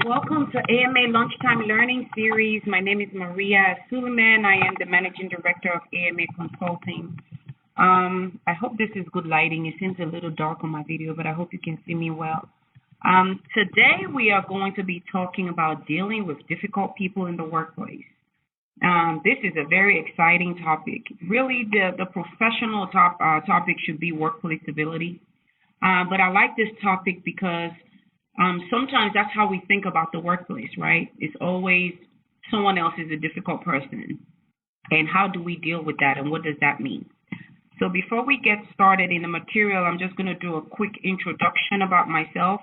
Welcome to AMA Lunchtime Learning Series. My name is Maria Suleiman. I am the Managing Director of AMA Consulting. I hope this is good lighting. It seems a little dark on my video, but I hope you can see me well. Today we are going to be talking about dealing with difficult people in the workplace. This is a very exciting topic. Really, the professional topic should be workplace civility. But I like this topic because sometimes that's how we think about the workplace, right? It's always someone else is a difficult person. And how do we deal with that, and what does that mean? So before we get started in the material, I'm just going to do a quick introduction about myself.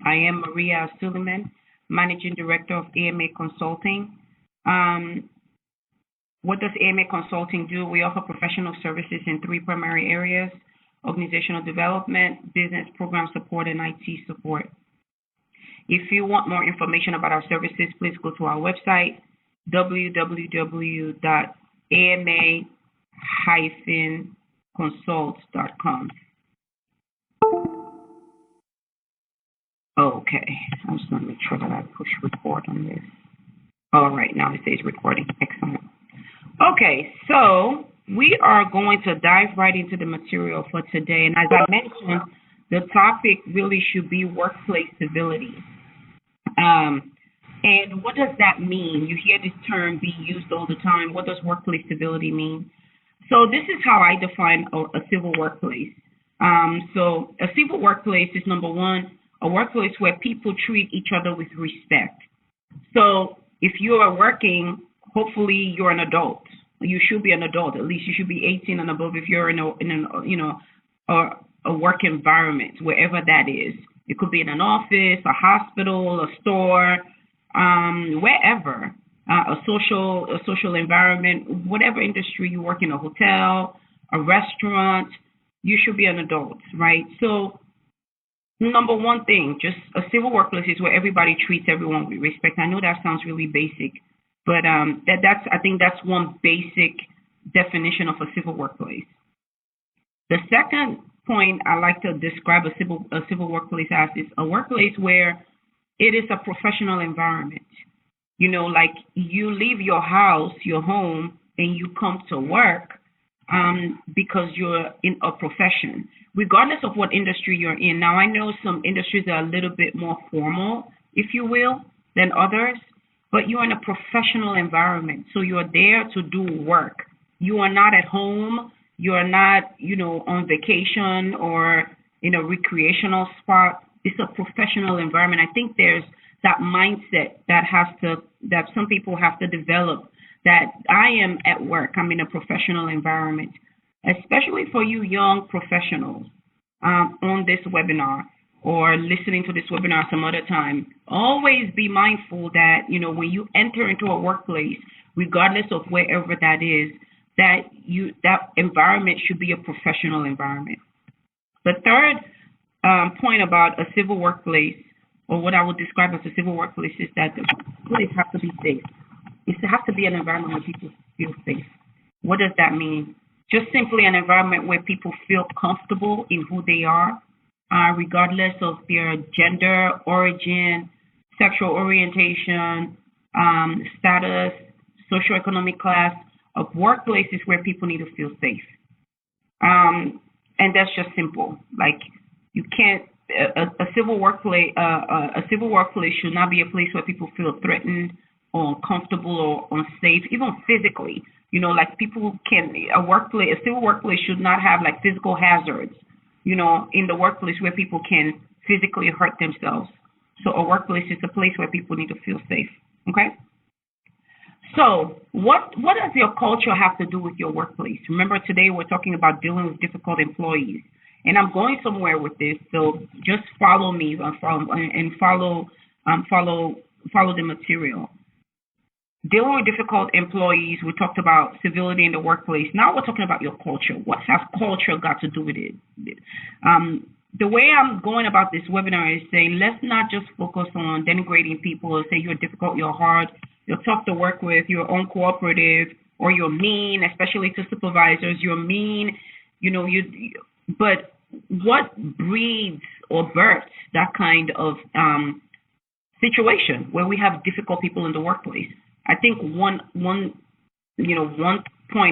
I am Maria Suleiman, Managing Director of AMA Consulting. What does AMA Consulting do? We offer professional services in three primary areas: organizational development, business program support, and IT support. If you want more information about our services, please go to our website, www.ama-consult.com. Okay, I'm just going to make sure that I push record on this. All right, now it says recording. Excellent. Okay, so we are going to dive right into the material for today. And as I mentioned, the topic really should be workplace civility. And what does that mean? You hear this term being used all the time. What does workplace civility mean? So this is how I define a civil workplace. So a civil workplace is, number one, a workplace where people treat each other with respect. So if you are working, hopefully you're an adult. You should be an adult. At least you should be 18 and above if you're in a work environment, wherever that is. It could be in an office, a hospital, a store, wherever, a social environment, whatever industry you work in, a hotel, a restaurant, you should be an adult, right? So number one thing, just a civil workplace is where everybody treats everyone with respect. I know that sounds really basic, but I think that's one basic definition of a civil workplace. The second point I like to describe a civil workplace as is a workplace where it is a professional environment. You know, like you leave your house, your home, and you come to work because you're in a profession, regardless of what industry you're in. Now, I know some industries are a little bit more formal, if you will, than others, but you're in a professional environment. So you're there to do work. You are not at home. You are not, on vacation or in a recreational spot. It's a professional environment. I think there's that mindset that some people have to develop, that I am at work. I'm in a professional environment, especially for you young professionals on this webinar or listening to this webinar some other time. Always be mindful that, when you enter into a workplace, regardless of wherever that is, that environment should be a professional environment. The third point about a civil workplace, or what I would describe as a civil workplace, is that the place has to be safe. It has to be an environment where people feel safe. What does that mean? Just simply an environment where people feel comfortable in who they are, regardless of their gender, origin, sexual orientation, status, socioeconomic class. A workplace is where people need to feel safe. And that's just simple. Like, you can't, a civil workplace should not be a place where people feel threatened or uncomfortable or unsafe, even physically. Like a civil workplace should not have like physical hazards, in the workplace where people can physically hurt themselves. So a workplace is a place where people need to feel safe. Okay? So what does your culture have to do with your workplace? Remember, today we're talking about dealing with difficult employees. And I'm going somewhere with this, so just follow me and follow the material. Dealing with difficult employees, we talked about civility in the workplace. Now we're talking about your culture. What has culture got to do with it? The way I'm going about this webinar is saying, let's not just focus on denigrating people or say you're difficult, you're hard, you're tough to work with, you're uncooperative, or you're mean, especially to supervisors, you're mean, but what breeds or births that kind of situation where we have difficult people in the workplace. I think one point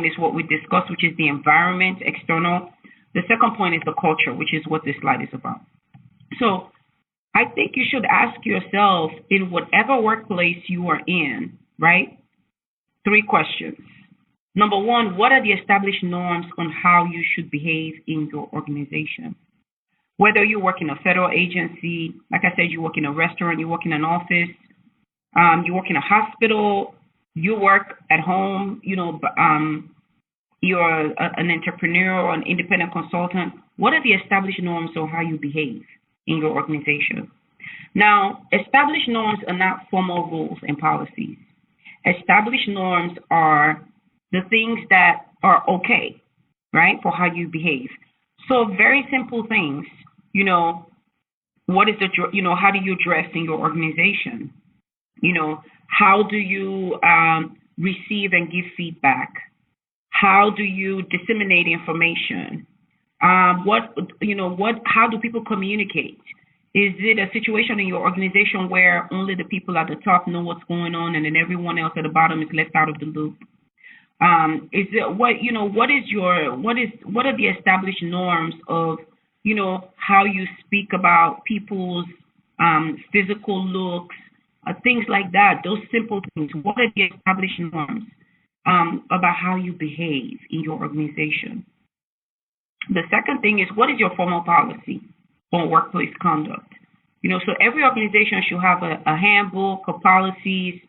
is what we discussed, which is the environment, external. The second point is the culture, which is what this slide is about. So I think you should ask yourself in whatever workplace you are in, right? 3 questions. Number 1, what are the established norms on how you should behave in your organization? Whether you work in a federal agency, like I said, you work in a restaurant, you work in an office, you work in a hospital, you work at home, you're an entrepreneur or an independent consultant. What are the established norms on how you behave in your organization? Now, established norms are not formal rules and policies. Established norms are the things that are okay, right, for how you behave. So very simple things, what is how do you dress in your organization? How do you receive and give feedback? How do you disseminate information? How do people communicate? Is it a situation in your organization where only the people at the top know what's going on and then everyone else at the bottom is left out of the loop? What are the established norms of, how you speak about people's physical looks, things like that, those simple things. What are the established norms about how you behave in your organization? The second thing is, what is your formal policy on workplace conduct? So every organization should have a handbook of policies.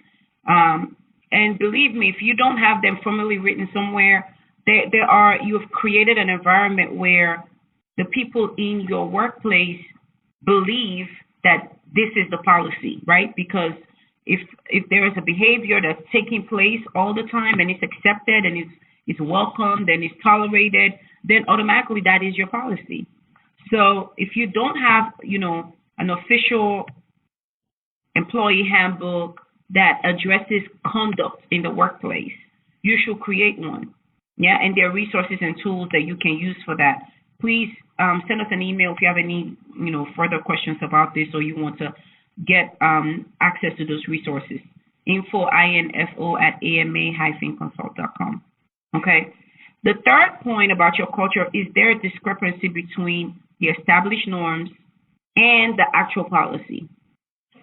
And believe me, if you don't have them formally written somewhere, you've created an environment where the people in your workplace believe that this is the policy, right? Because if there is a behavior that's taking place all the time and it's accepted and it's welcomed and it's tolerated, then automatically that is your policy. So if you don't have, an official employee handbook that addresses conduct in the workplace, you should create one. Yeah, and there are resources and tools that you can use for that. Please send us an email if you have any, further questions about this or you want to get access to those resources. info@ama-consult.com. Okay. The third point about your culture is there a discrepancy between the established norms and the actual policy.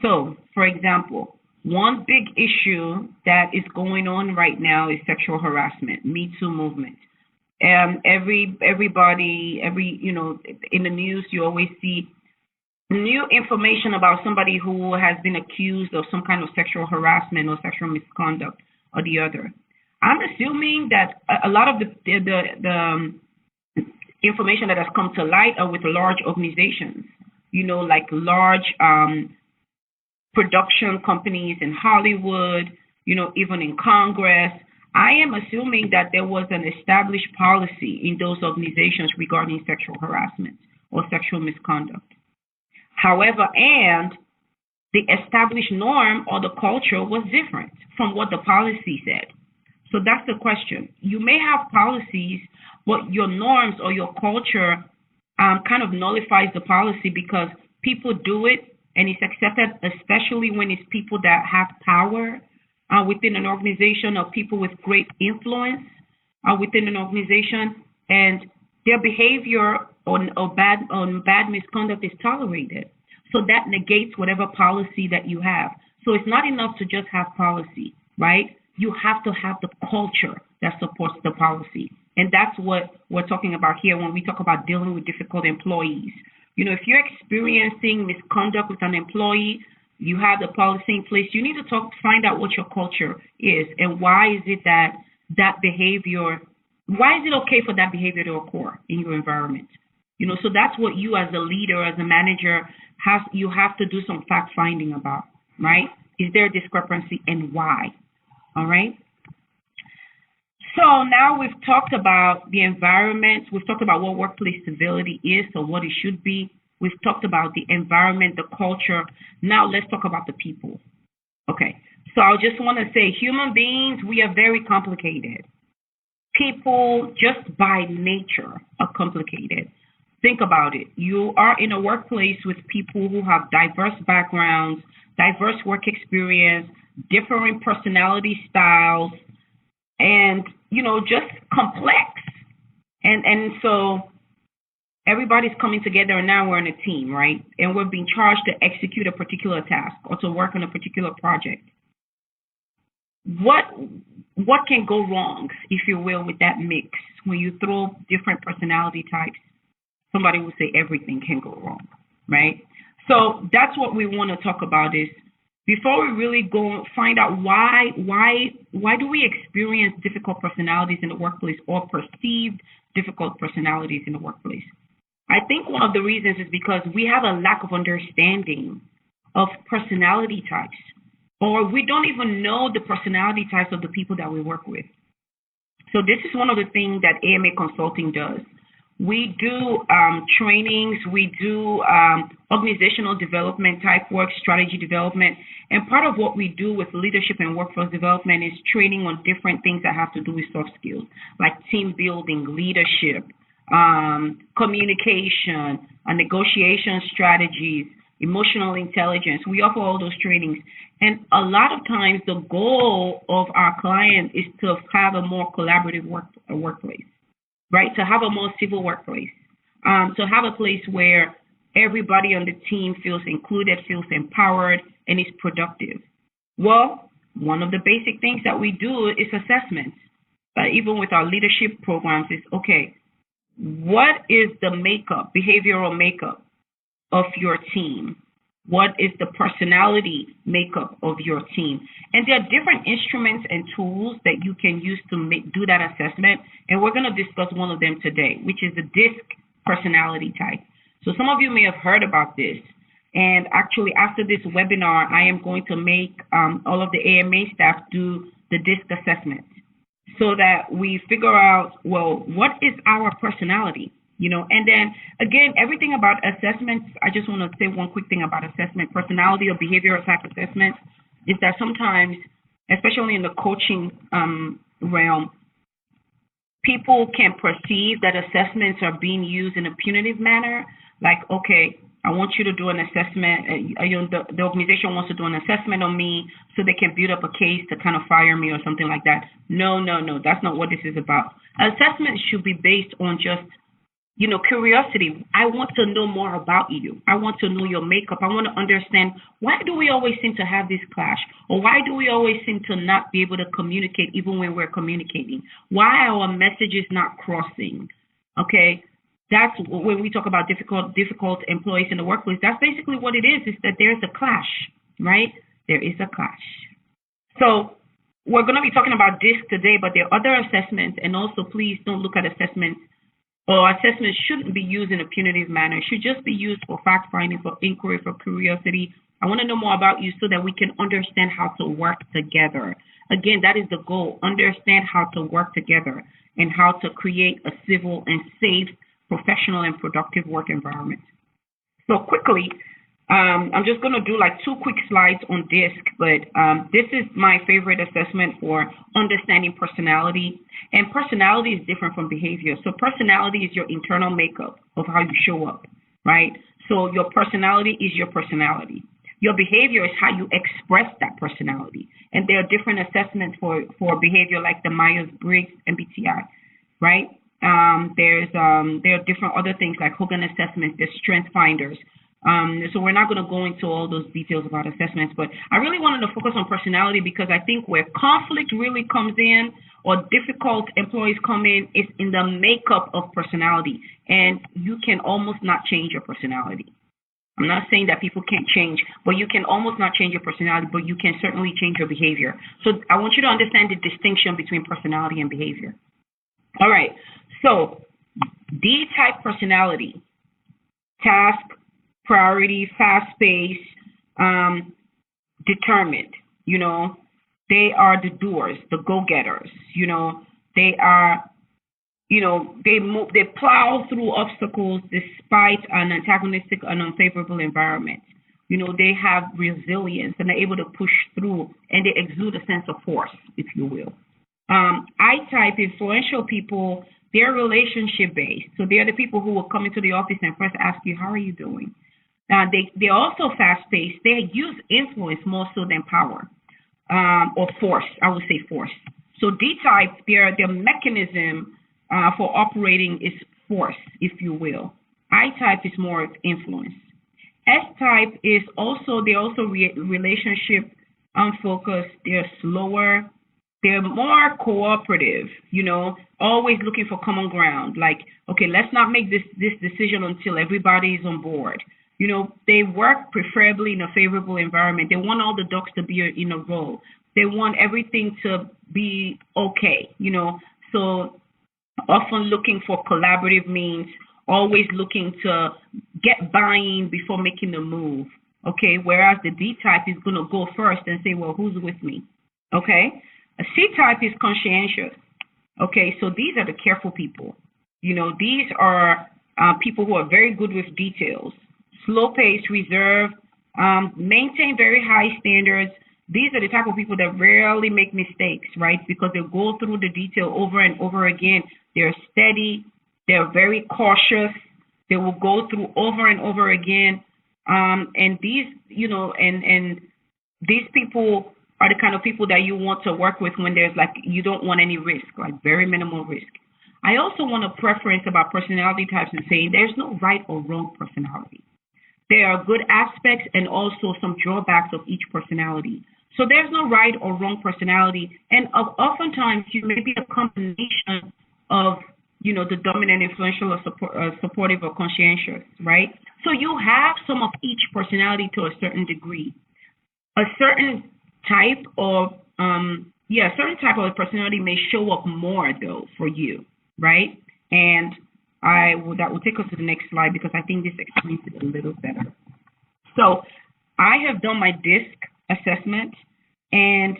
So, for example, one big issue that is going on right now is sexual harassment, Me Too movement. Everybody, in the news, you always see new information about somebody who has been accused of some kind of sexual harassment or sexual misconduct or the other. I'm assuming that a lot of the information that has come to light are with large organizations, like large production companies in Hollywood, even in Congress. I am assuming that there was an established policy in those organizations regarding sexual harassment or sexual misconduct. However, and the established norm or the culture was different from what the policy said. So that's the question. You may have policies, but your norms or your culture kind of nullifies the policy because people do it and it's accepted, especially when it's people that have power within an organization or people with great influence within an organization, and their behavior on bad misconduct is tolerated. So that negates whatever policy that you have. So it's not enough to just have policy, right? You have to have the culture that supports the policy. And that's what we're talking about here when we talk about dealing with difficult employees. If you're experiencing misconduct with an employee, you have the policy in place, you need to find out what your culture is and why is it why is it okay for that behavior to occur in your environment? So that's what you as a leader, as a manager, you have to do some fact finding about, right? Is there a discrepancy and why? All right. So now we've talked about the environment. We've talked about what workplace civility is, or what it should be. We've talked about the environment, the culture. Now let's talk about the people. Okay. So I just want to say, human beings, we are very complicated. People, just by nature, are complicated. Think about it. You are in a workplace with people who have diverse backgrounds, diverse work experience, different personality styles, and just complex. And so everybody's coming together, and now we're in a team, right? And we're being charged to execute a particular task or to work on a particular project. What can go wrong, if you will, with that mix when you throw different personality types? Somebody will say everything can go wrong, right? So that's what we want to talk about is before we really go find out why do we experience difficult personalities in the workplace or perceived difficult personalities in the workplace. I think one of the reasons is because we have a lack of understanding of personality types, or we don't even know the personality types of the people that we work with. So this is one of the things that AMA Consulting does. We do trainings, we do organizational development type work, strategy development, and part of what we do with leadership and workforce development is training on different things that have to do with soft skills, like team building, leadership, communication, negotiation strategies, emotional intelligence. We offer all those trainings. And a lot of times the goal of our client is to have a more collaborative workplace, right? To have a more civil workplace, to have a place where everybody on the team feels included, feels empowered, and is productive. Well, one of the basic things that we do is assessments. Even with our leadership programs is, okay, what is the makeup, behavioral makeup of your team? What is the personality makeup of your team? And there are different instruments and tools that you can use to do that assessment. And we're going to discuss one of them today, which is the DISC personality type. So some of you may have heard about this. And actually, after this webinar, I am going to make all of the AMA staff do the DISC assessment so that we figure out, well, what is our personality? And then again, everything about assessments, I just want to say one quick thing about assessment, personality or behavioral type assessment, is that sometimes, especially in the coaching realm, people can perceive that assessments are being used in a punitive manner. Like, okay, I want you to do an assessment. The organization wants to do an assessment on me so they can build up a case to kind of fire me or something like that. No, that's not what this is about. Assessment should be based on just curiosity. I want to know more about you. I want to know your makeup. I want to understand, why do we always seem to have this clash? Or why do we always seem to not be able to communicate even when we're communicating? Why are our messages not crossing? Okay, that's when we talk about difficult employees in the workplace. That's basically what it is that there's a clash, right? There is a clash. So we're going to be talking about DISC today, but there are other assessments. And also, please don't look at assessments, or assessments shouldn't be used in a punitive manner. It should just be used for fact-finding, for inquiry, for curiosity. I want to know more about you so that we can understand how to work together. Again, that is the goal. Understand how to work together and how to create a civil and safe, professional and productive work environment. So quickly, I'm just going to do like 2 quick slides on DISC, but this is my favorite assessment for understanding personality. And personality is different from behavior. So personality is your internal makeup of how you show up, right? So your personality is your personality. Your behavior is how you express that personality. And there are different assessments for behavior, like the Myers-Briggs MBTI, right? There are different other things like Hogan assessments, there's strength finders. So we're not going to go into all those details about assessments, but I really wanted to focus on personality because I think where conflict really comes in, or difficult employees come in, is in the makeup of personality. And you can almost not change your personality. I'm not saying that people can't change, but you can almost not change your personality, but you can certainly change your behavior. So I want you to understand the distinction between personality and behavior. All right. So D-type personality, task, priority, fast-paced, determined, they are the doers, the go-getters, they are, they plow through obstacles despite an antagonistic and unfavorable environment. They have resilience and they're able to push through, and they exude a sense of force, if you will. I-type, influential people, they're relationship-based. So they're the people who will come into the office and first ask you, how are you doing? They're also fast-paced. They use influence more so than power, or force. I would say force. So D-type, their mechanism for operating is force, if you will. I-type is more of influence. S-type is also, they're also relationship unfocused. They're slower. They're more cooperative, always looking for common ground. Like, okay, let's not make this decision until everybody is on board. They work preferably in a favorable environment. They want all the ducks to be in a row. They want everything to be okay, So often looking for collaborative means, always looking to get buy-in before making the move, okay? Whereas the D-type is going to go first and say, well, who's with me, okay? A C-type is conscientious, okay? So these are the careful people. These are people who are very good with details, slow-paced, reserved, maintain very high standards. These are the type of people that rarely make mistakes, right? Because they go through the detail over and over again. They're steady. They're very cautious. They will go through over and over again. And these, and these people are the kind of people that you want to work with when there's you don't want any risk, like very minimal risk. I also want to preference about personality types and saying there's no right or wrong personality. There are good aspects and also some drawbacks of each personality. So there's no right or wrong personality. And oftentimes you may be a combination of, the dominant, influential, or supportive, or conscientious, right? So you have some of each personality to a certain degree. A certain type of, a personality may show up more though for you, right? And that will take us to the next slide because I think this explains it a little better. So I have done my DISC assessment, and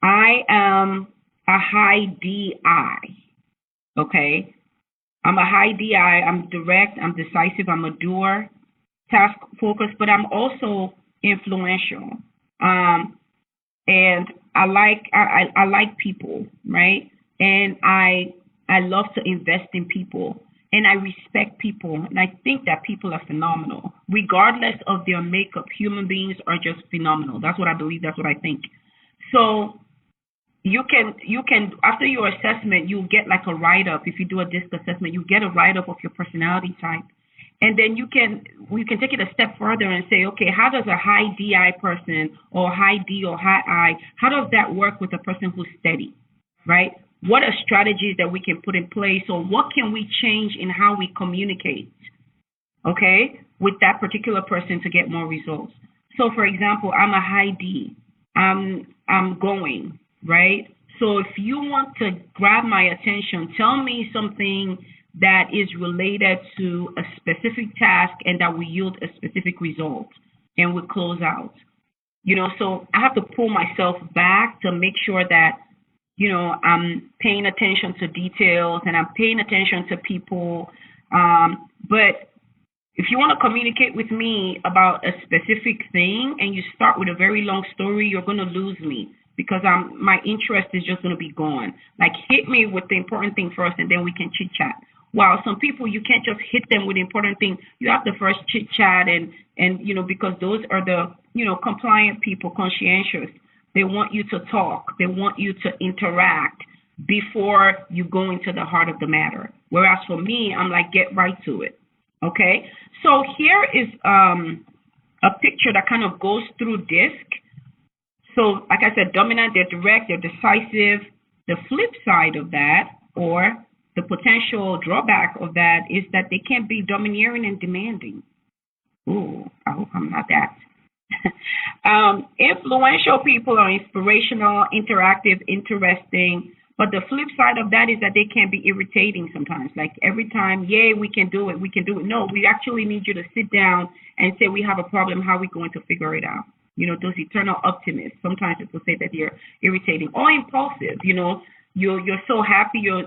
I am a high DI. Okay, I'm a high DI. I'm direct. I'm decisive. I'm a doer, task focused, but I'm also influential. And I like people, right? And I love to invest in people, and I respect people, and I think that people are phenomenal, regardless of their makeup. Human beings are just phenomenal. That's what I believe. That's what I think. So you can after your assessment, you get like a write-up. If you do a DISC assessment, you get a write-up of your personality type. And then we can take it a step further and say, okay, how does a high DI person or high D or high I, how does that work with a person who's steady, right? What are strategies that we can put in place, or what can we change in how we communicate, okay, with that particular person to get more results? So, for example, I'm a high D. I'm going, right? So if you want to grab my attention, tell me something that is related to a specific task and that will yield a specific result, and we'll close out. So I have to pull myself back to make sure that, I'm paying attention to details and I'm paying attention to people. But if you want to communicate with me about a specific thing and you start with a very long story, you're going to lose me because my interest is just going to be gone. Like, hit me with the important thing first and then we can chit chat. While some people, you can't just hit them with the important thing. You have to first chit chat and because those are the, compliant people, conscientious. They want you to talk. They want you to interact before you go into the heart of the matter. Whereas for me, I'm like, get right to it. Okay? So here is a picture that kind of goes through DISC. So like I said, dominant, they're direct, they're decisive. The flip side of that, or the potential drawback of that, is that they can be domineering and demanding. Ooh, I hope I'm not that. Influential people are inspirational, interactive, interesting. But the flip side of that is that they can be irritating sometimes. Like every time, yay, we can do it, we can do it. No, we actually need you to sit down and say, we have a problem, how are we going to figure it out? Those eternal optimists. Sometimes people say that they're irritating or impulsive. You're so happy, you're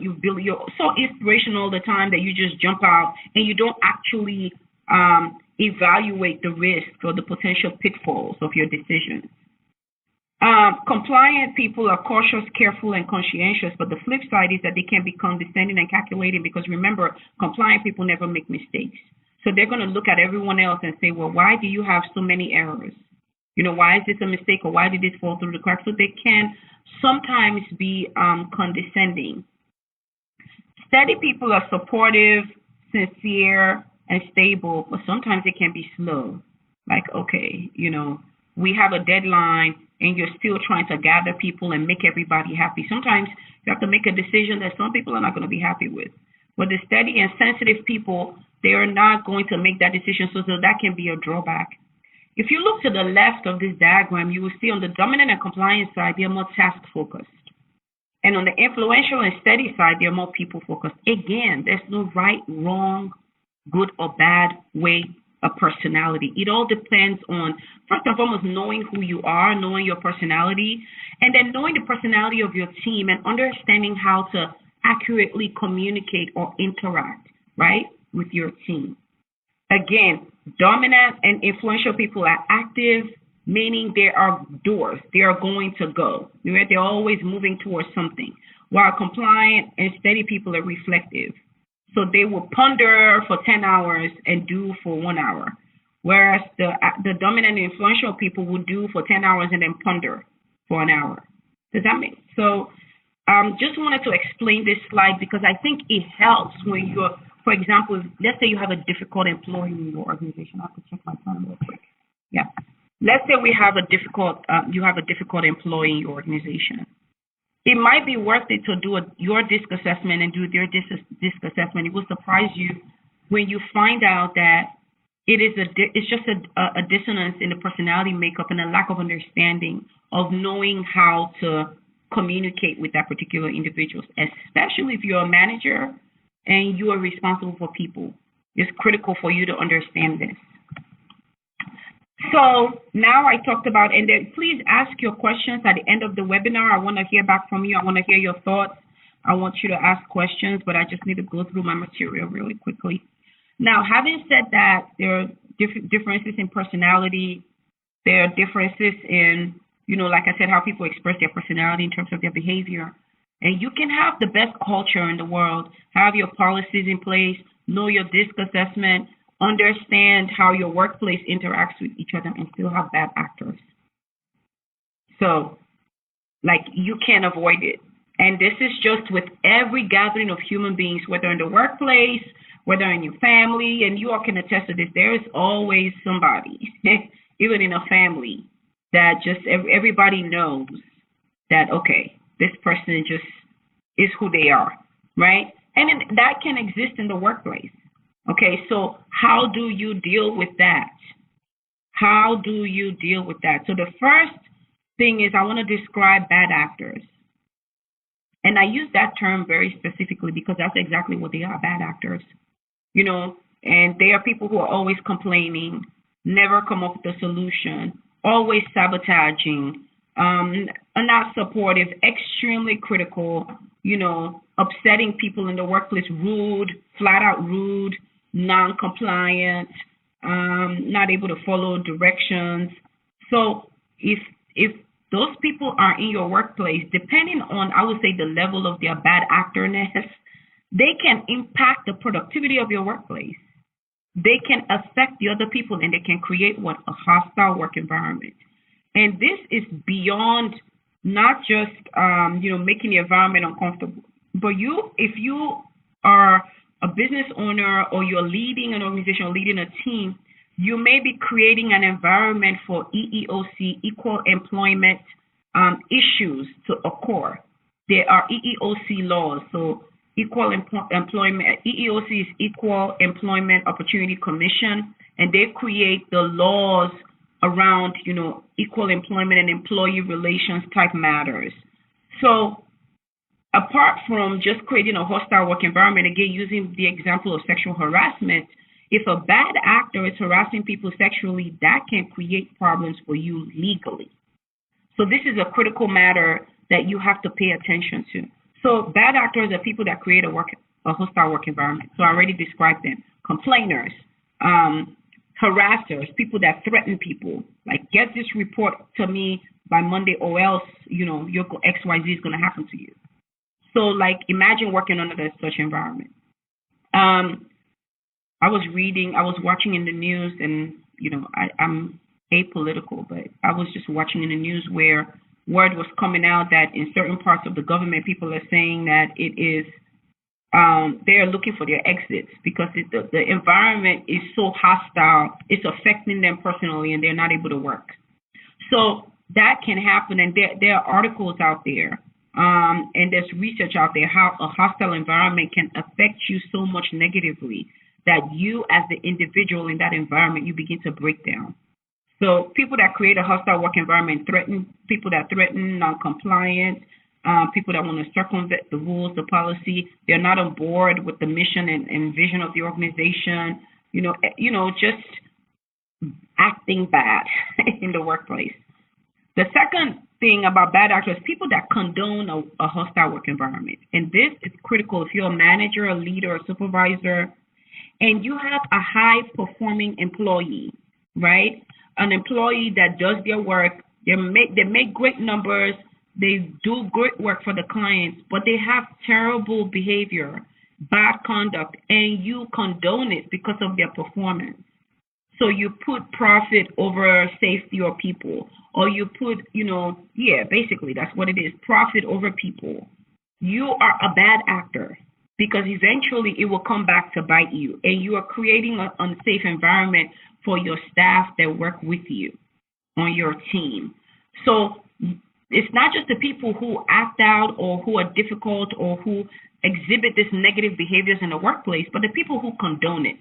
so inspirational all the time that you just jump out and you don't actually evaluate the risks or the potential pitfalls of your decisions. Compliant people are cautious, careful, and conscientious, but the flip side is that they can be condescending and calculating because remember, compliant people never make mistakes. So they're going to look at everyone else and say, well, why do you have so many errors? Why is this a mistake, or why did this fall through the cracks? So they can sometimes be condescending. Steady people are supportive, sincere, and stable, but sometimes they can be slow. Like, okay, we have a deadline and you're still trying to gather people and make everybody happy. Sometimes you have to make a decision that some people are not going to be happy with. But the steady and sensitive people, they are not going to make that decision, so that can be a drawback. If you look to the left of this diagram, you will see on the dominant and compliant side, they're more task-focused. And on the influential and steady side, they're more people-focused. Again, there's no right, wrong, good or bad way of personality. It all depends on, first and foremost, knowing who you are, knowing your personality, and then knowing the personality of your team and understanding how to accurately communicate or interact, right, with your team. Again, dominant and influential people are active, meaning they are doers. They are going to go. They're always moving towards something. While compliant and steady people are reflective. So they will ponder for 10 hours and do for 1 hour. Whereas the dominant and influential people will do for 10 hours and then ponder for an hour. Does that make sense? So just wanted to explain this slide because I think it helps when you're, for example, let's say you have a difficult employee in your organization. I have to check my time real quick. Yeah. Let's say you have a difficult employee in your organization. It might be worth it to do your DISC assessment and do their DISC assessment. It will surprise you when you find out that it's just a dissonance in the personality makeup and a lack of understanding of knowing how to communicate with that particular individual, especially if you're a manager and you are responsible for people. It's critical for you to understand this. So now I talked about, and then please ask your questions at the end of the webinar. I want to hear back from you. I want to hear your thoughts. I want you to ask questions, but I just need to go through my material really quickly. Now, having said that, there are differences in personality. There are differences in, like I said, how people express their personality in terms of their behavior. And you can have the best culture in the world, have your policies in place, know your DISC assessment, understand how your workplace interacts with each other, and still have bad actors. So, you can't avoid it. And this is just with every gathering of human beings, whether in the workplace, whether in your family, and you all can attest to this, there is always somebody, even in a family, that just everybody knows that, okay, this person just is who they are, right? And that can exist in the workplace. Okay, so how do you deal with that? How do you deal with that? So the first thing is I want to describe bad actors. And I use that term very specifically because that's exactly what they are, bad actors. And they are people who are always complaining, never come up with a solution, always sabotaging, are not supportive, extremely critical, upsetting people in the workplace, rude, flat out rude, non-compliant, not able to follow directions. So if those people are in your workplace, depending on, I would say, the level of their bad actorness, they can impact the productivity of your workplace. They can affect the other people, and they can create a hostile work environment. And this is beyond not just, making the environment uncomfortable, but if you are a business owner or you're leading an organization or leading a team, you may be creating an environment for EEOC, equal employment issues to occur. There are EEOC laws. So equal employment, EEOC is Equal Employment Opportunity Commission, and they create the laws around, equal employment and employee relations type matters. So apart from just creating a hostile work environment, again, using the example of sexual harassment, if a bad actor is harassing people sexually, that can create problems for you legally. So this is a critical matter that you have to pay attention to. So bad actors are people that create a hostile work environment. So I already described them. Complainers, harassers, people that threaten people, like get this report to me by Monday or else, your XYZ is going to happen to you. So imagine working under such environment. I was watching in the news, and I'm apolitical, but I was just watching in the news where word was coming out that in certain parts of the government, people are saying that it is they are looking for their exits because the environment is so hostile. It's affecting them personally, and they're not able to work. So that can happen, and there are articles out there, and there's research out there how a hostile environment can affect you so much negatively that you, as the individual in that environment, you begin to break down. So people that create a hostile work environment threaten people that threaten non-compliance, people that want to circumvent the rules, the policy. They're not on board with the mission and vision of the organization. Just acting bad in the workplace. The second thing about bad actors, people that condone a hostile work environment. And this is critical if you're a manager, a leader, a supervisor, and you have a high performing employee, right? An employee that does their work, they make great numbers, they do great work for the clients, but they have terrible behavior, bad conduct, and you condone it because of their performance. So you put profit over safety or people, or you put, basically that's what it is, profit over people. You are a bad actor because eventually it will come back to bite you, and you are creating an unsafe environment for your staff that work with you on your team. So it's not just the people who act out or who are difficult or who exhibit this negative behaviors in the workplace, but the people who condone it.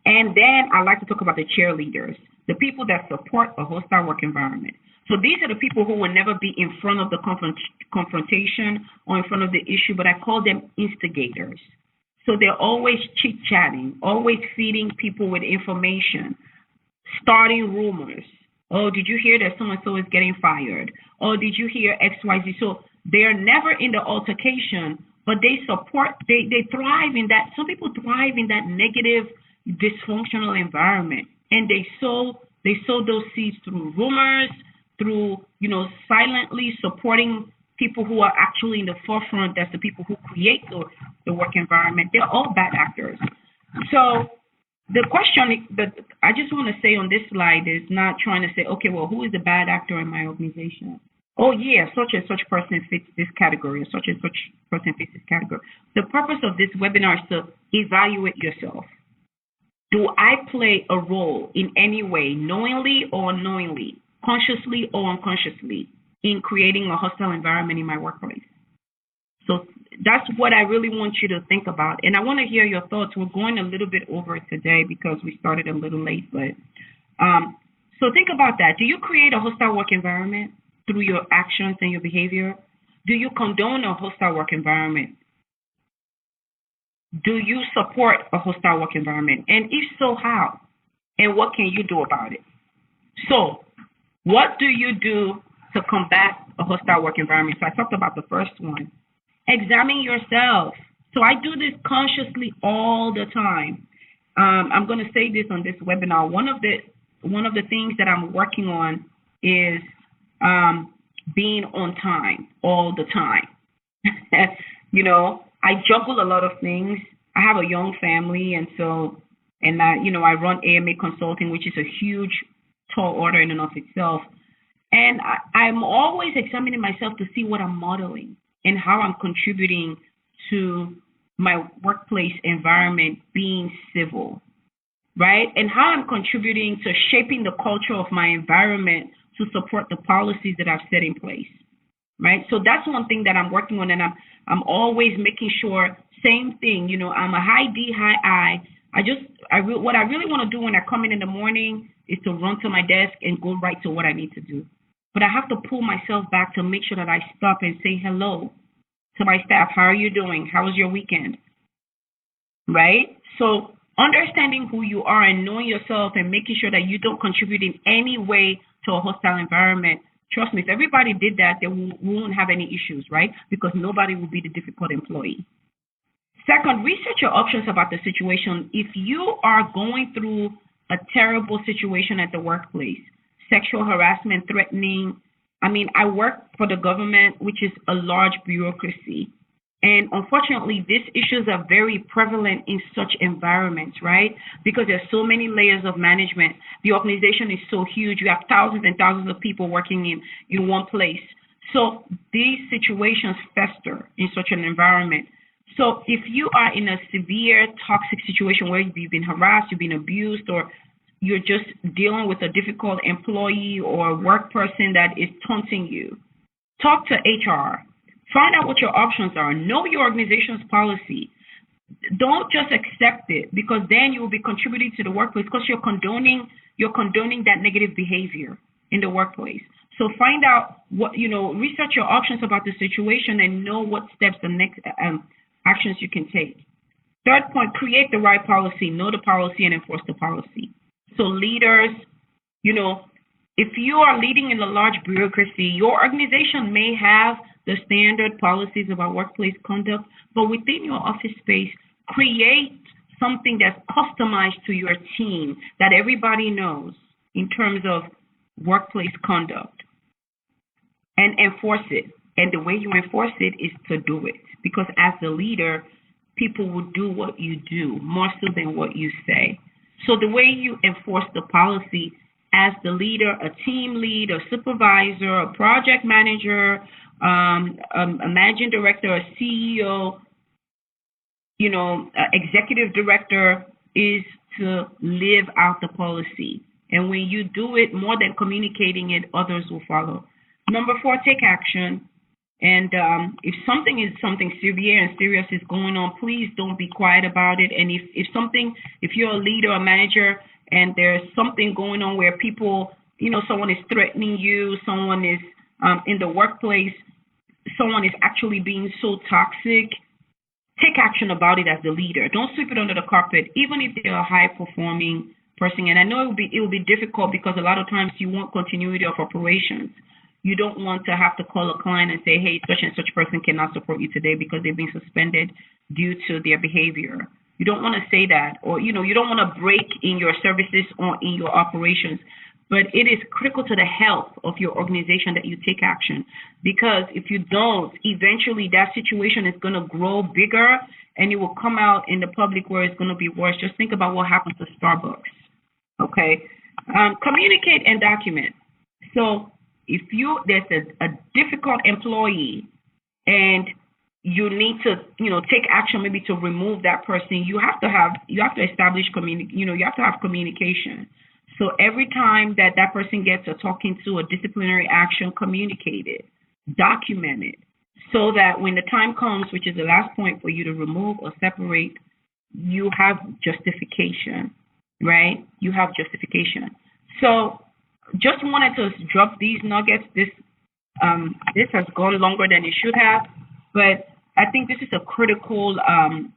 And then I like to talk about the cheerleaders, the people that support a hostile work environment. So these are the people who will never be in front of the confrontation or in front of the issue, but I call them instigators. So they're always chit-chatting, always feeding people with information, starting rumors. Oh, did you hear that so-and-so is getting fired? Oh, did you hear XYZ? So they're never in the altercation, but they thrive in that. Some people thrive in that negative, dysfunctional environment, and they sow those seeds through rumors, through silently supporting people who are actually in the forefront. That's the people who create the work environment. They're all bad actors. So the question that I just want to say on this slide is not trying to say, okay, well, who is the bad actor in my organization? Oh yeah, such and such person fits this category, or such and such person fits this category. The purpose of this webinar is to evaluate yourself. Do I play a role in any way, knowingly or unknowingly, consciously or unconsciously, in creating a hostile environment in my workplace? So that's what I really want you to think about. And I want to hear your thoughts. We're going a little bit over today because we started a little late. But so think about that. Do you create a hostile work environment through your actions and your behavior? Do you condone a hostile work environment? Do you support a hostile work environment? And if so, how? And what can you do about it? So what do you do to combat a hostile work environment? So I talked about the first one. Examine yourself. So I do this consciously all the time. I'm going to say this on this webinar. One of the things that I'm working on is being on time all the time. I juggle a lot of things. I have a young family, and I run AMA Consulting, which is a huge, tall order in and of itself. And I'm always examining myself to see what I'm modeling and how I'm contributing to my workplace environment being civil, right? And how I'm contributing to shaping the culture of my environment to support the policies that I've set in place, right? So that's one thing that I'm working on, and I'm always making sure, same thing, I'm a high D, high I. What I really want to do when I come in the morning is to run to my desk and go right to what I need to do. But I have to pull myself back to make sure that I stop and say hello to my staff. How are you doing? How was your weekend? Right? So understanding who you are and knowing yourself and making sure that you don't contribute in any way to a hostile environment. Trust me, if everybody did that, we won't have any issues, right? Because nobody will be the difficult employee. Second, research your options about the situation. If you are going through a terrible situation at the workplace, sexual harassment, threatening. I work for the government, which is a large bureaucracy. And unfortunately, these issues are very prevalent in such environments, right? Because there's so many layers of management. The organization is so huge. You have thousands and thousands of people working in one place. So these situations fester in such an environment. So if you are in a severe toxic situation where you've been harassed, you've been abused, or you're just dealing with a difficult employee or work person that is taunting you, talk to HR. Find out what your options are. Know your organization's policy. Don't just accept it, because then you will be contributing to the workplace, because you're condoning that negative behavior in the workplace. So find out research your options about the situation and know what steps the next actions you can take. Third point, create the right policy, know the policy and enforce the policy. So leaders, if you are leading in a large bureaucracy, your organization may have the standard policies about workplace conduct, but within your office space, create something that's customized to your team that everybody knows in terms of workplace conduct, and enforce it. And the way you enforce it is to do it, because as the leader, people will do what you do more so than what you say. So the way you enforce the policy as the leader, a team lead, a supervisor, a project manager, a managing director, a CEO, executive director, is to live out the policy. And when you do it, more than communicating it, others will follow. Number 4, take action. And if something severe and serious is going on, please don't be quiet about it. And if you're a leader or manager and there's something going on where people, someone is threatening you, someone is in the workplace, someone is actually being so toxic, take action about it as the leader. Don't sweep it under the carpet, even if they're a high performing person. And I know it will be difficult, because a lot of times you want continuity of operations. You don't want to have to call a client and say, hey, such and such person cannot support you today because they've been suspended due to their behavior. You don't want to say that, or, you don't want to break in your services or in your operations. But it is critical to the health of your organization that you take action, because if you don't, eventually that situation is going to grow bigger and it will come out in the public where it's going to be worse. Just think about what happened to Starbucks. Okay. Communicate and document. So if there's a difficult employee and you need to take action, maybe to remove that person, you have to establish you have to have communication. So every time that person gets a talking to, a disciplinary action, communicate it, document it, so that when the time comes, which is the last point, for you to remove or separate, you have justification, right? You have justification. So just wanted to drop these nuggets. This has gone longer than it should have, but I think this is a critical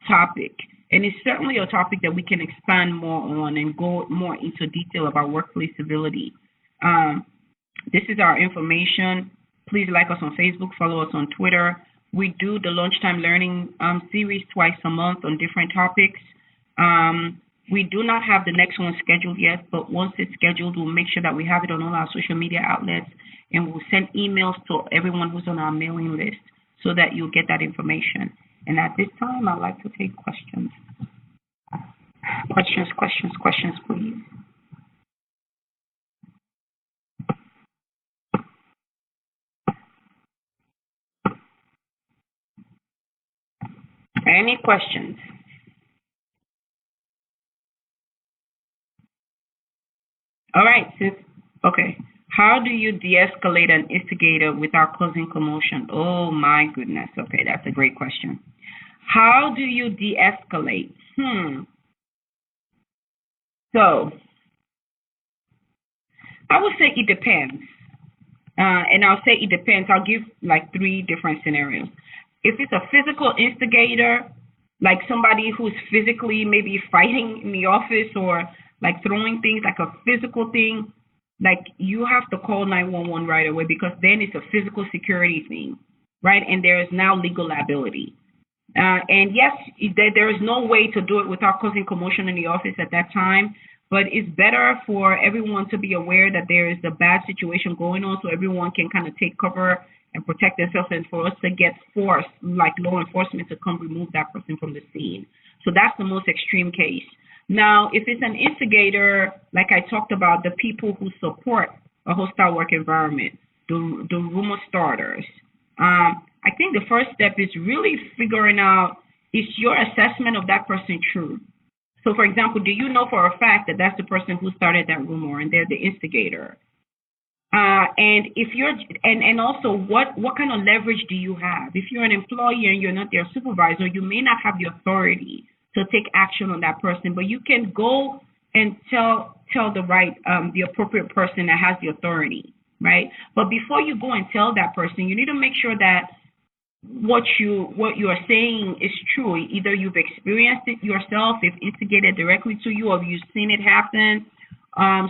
topic, and it's certainly a topic that we can expand more on and go more into detail about workplace civility. This is our information. Please like us on Facebook, follow us on Twitter. We do the Lunchtime Learning series twice a month on different topics. We do not have the next one scheduled yet, but once it's scheduled, we'll make sure that we have it on all our social media outlets, and we'll send emails to everyone who's on our mailing list so that you'll get that information. And at this time, I'd like to take questions. Questions, please. Any questions? All right, sis. Okay. How do you de-escalate an instigator without causing commotion? Oh, my goodness. Okay, that's a great question. How do you de-escalate? So, I would say it depends. And I'll say it depends. I'll give like 3 different scenarios. If it's a physical instigator, like somebody who's physically maybe fighting in the office or like throwing things, like a physical thing, like you have to call 911 right away, because then it's a physical security thing, right? And there is now legal liability. And yes, there is no way to do it without causing commotion in the office at that time, but it's better for everyone to be aware that there is a bad situation going on, so everyone can kind of take cover and protect themselves, and for us to get force, like law enforcement, to come remove that person from the scene. So that's the most extreme case. Now, if it's an instigator, like I talked about, the people who support a hostile work environment, the rumor starters, I think the first step is really figuring out, is your assessment of that person true? So, for example, do you know for a fact that that's the person who started that rumor and they're the instigator? And if you're, and also what kind of leverage do you have? If you're an employee and you're not their supervisor, you may not have the authority to take action on that person, but you can go and tell the appropriate person that has the authority, right? But before you go and tell that person, you need to make sure that what you are saying is true. Either you've experienced it yourself, if instigated directly to you, or you've seen it happen.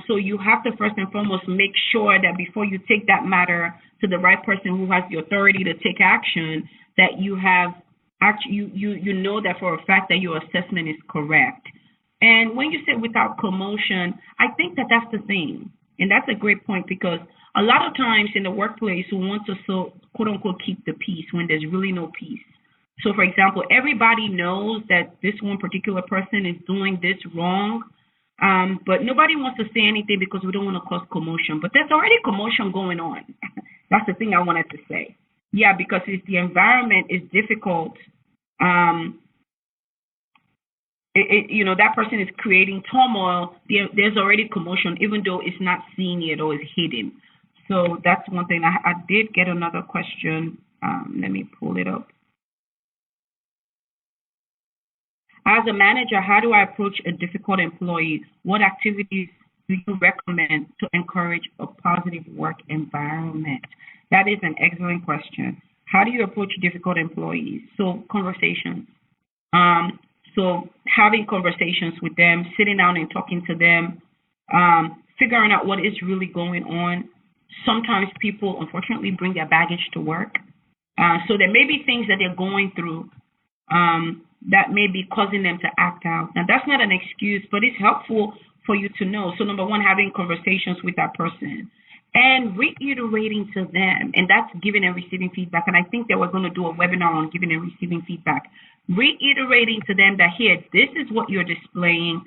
So you have to first and foremost make sure that before you take that matter to the right person who has the authority to take action, that you have actually you know that for a fact that your assessment is correct. And when you say without commotion, I think that that's the thing, and that's a great point, because a lot of times in the workplace we want to quote unquote keep the peace when there's really no peace. So, for example, everybody knows that this one particular person is doing this wrong. But nobody wants to say anything because we don't want to cause commotion. But there's already commotion going on. That's the thing I wanted to say. Yeah, because if the environment is difficult, that person is creating turmoil. There's already commotion, even though it's not seen yet or it's hidden. So that's one thing. I did get another question. Let me pull it up. As a manager, how do I approach a difficult employee? What activities do you recommend to encourage a positive work environment? That is an excellent question. How do you approach difficult employees? So conversations. So having conversations with them, sitting down and talking to them, figuring out what is really going on. Sometimes people, unfortunately, bring their baggage to work. So there may be things that they're going through that may be causing them to act out. Now, that's not an excuse, but it's helpful for you to know. So, number one, having conversations with that person and reiterating to them, and that's giving and receiving feedback. And I think that we're going to do a webinar on giving and receiving feedback. Reiterating to them that, here, this is what you're displaying.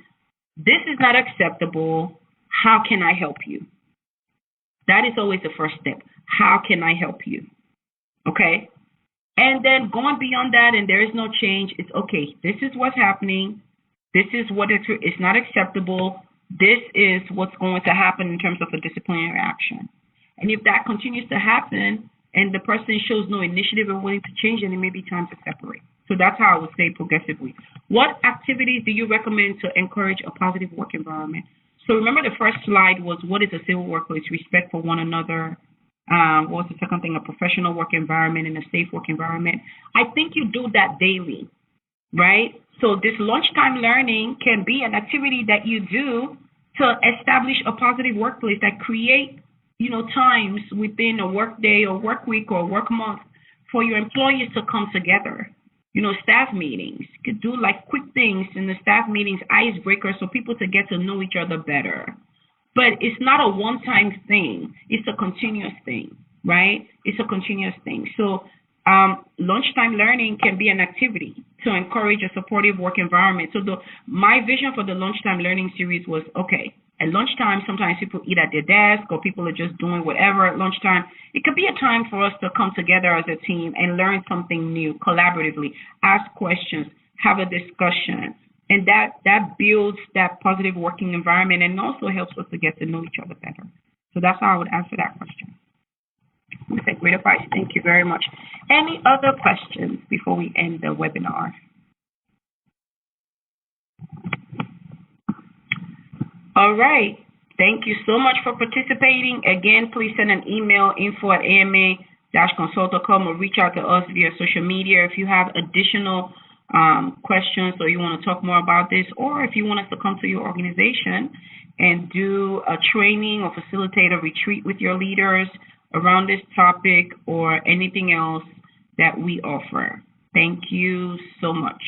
This is not acceptable. How can I help you? That is always the first step. How can I help you? Okay? And then going beyond that, and there is no change, it's okay. This is what's happening. This is what it's not acceptable. This is what's going to happen in terms of a disciplinary action. And if that continues to happen and the person shows no initiative or willing to change, then it may be time to separate. So that's how I would say progressively. What activities do you recommend to encourage a positive work environment? So remember the first slide was, what is a civil workplace? Respect for one another. What was the second thing? A professional work environment and a safe work environment. I think you do that daily, right? So this lunchtime learning can be an activity that you do to establish a positive workplace, that create, times within a work day or work week or work month for your employees to come together. Staff meetings. You could do like quick things in the staff meetings, icebreakers, so people to get to know each other better. But it's not a one-time thing. It's a continuous thing, right? It's a continuous thing. So lunchtime learning can be an activity to encourage a supportive work environment. So my vision for the lunchtime learning series was, okay, at lunchtime, sometimes people eat at their desk or people are just doing whatever at lunchtime. It could be a time for us to come together as a team and learn something new collaboratively, ask questions, have a discussion. And that builds that positive working environment and also helps us to get to know each other better. So that's how I would answer that question. Okay, great advice. Thank you very much. Any other questions before we end the webinar? All right. Thank you so much for participating. Again, please send an email, info@ama-consult.com, or reach out to us via social media if you have additional questions or you want to talk more about this, or if you want us to come to your organization and do a training or facilitate a retreat with your leaders around this topic or anything else that we offer. Thank you so much.